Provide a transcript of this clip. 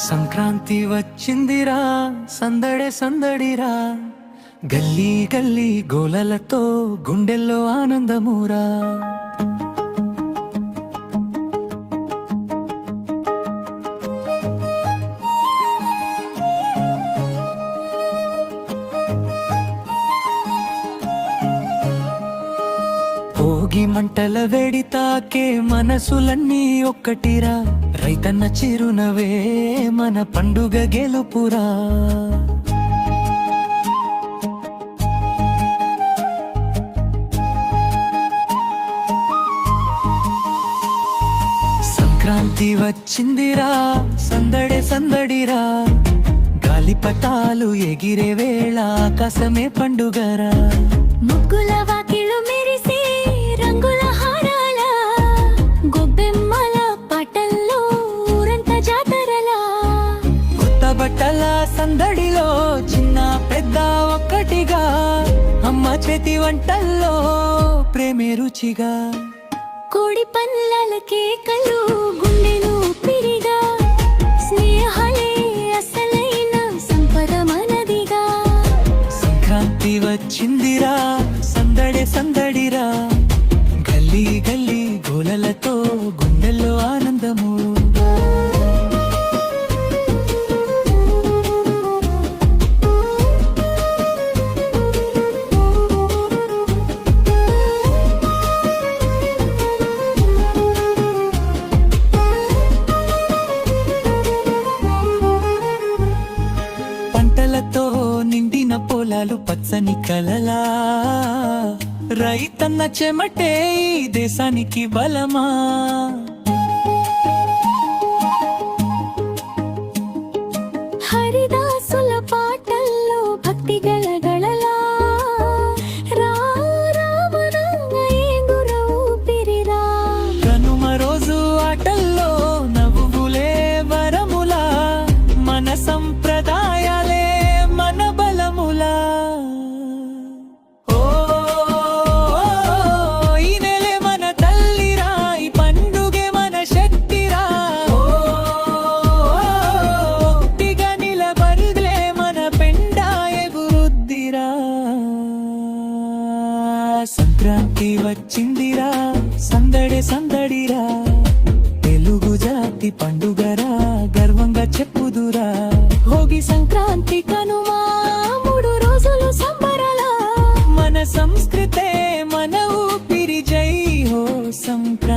సంక్రాంతి వచ్చిందిరా, సందడే సందడిరా, గల్లీ గల్లీ గోలలతో గుండెల్లో ఆనందమురా. భోగి మంటల వేడి తాకే మనసులన్నీ ఒక్కటిరా, రైతన్న చిరునవే మన పండుగ గెలుపురా. సంక్రాంతి వచ్చిందిరా, సందడే సందడిరా, గాలిపటాలు ఎగిరే వేళ ఆకాశమే పండుగరా. ముగ్గుల వాకిళ్ళు మెరిసే రంగుల హారాల, గొబ్బెమ్మల పాటల్లో ఊరంతా జాతరలా. కొత్త బట్టల సందడిలో చిన్న పెద్ద ఒక్కటిగా, అమ్మ చేతి వంటల్లో ప్రేమే రుచిగా. కోడి పందాల కేకలు గుండెను పిరిగా, స్నేహాలే అసలైన సంపద మనదిగా. సంక్రాంతి వచ్చిందిరా, సందడే సందడిరా, గల్లీ గల్లీ గోలలతో గుండెల్లో ఆనందము. పంటలతో నిండిన పొలాలు పచ్చని కలలా, రైతన్న చెమటే ఈ దేశానికి బలమా. హరిదాసుల పాటల్లో భక్తి గలగలలా, పిరిరా. కనుమ రోజు ఆటల్లో నవ్వులే వరములా, మన సంప్రదాయాలే మన బలములా. ఓ ఈ నెలే మన తల్లిరా, ఈ పండుగే మన శక్తిరా. ఓటిగా నిలబడిలే మన పెండా ఎగురుద్దిరా. సంక్రాంతి వచ్చిందిరా, సందడే సందడిరా, తెలుగు జాతి పండుగరా, గర్వంగా చెప్పుదురా. భోగి సంక్రాంతి కనుమ 3 రోజులు సంబరాల, మన సంస్కృతే మన ఊపిరి. జై హో సంక్రాంతి.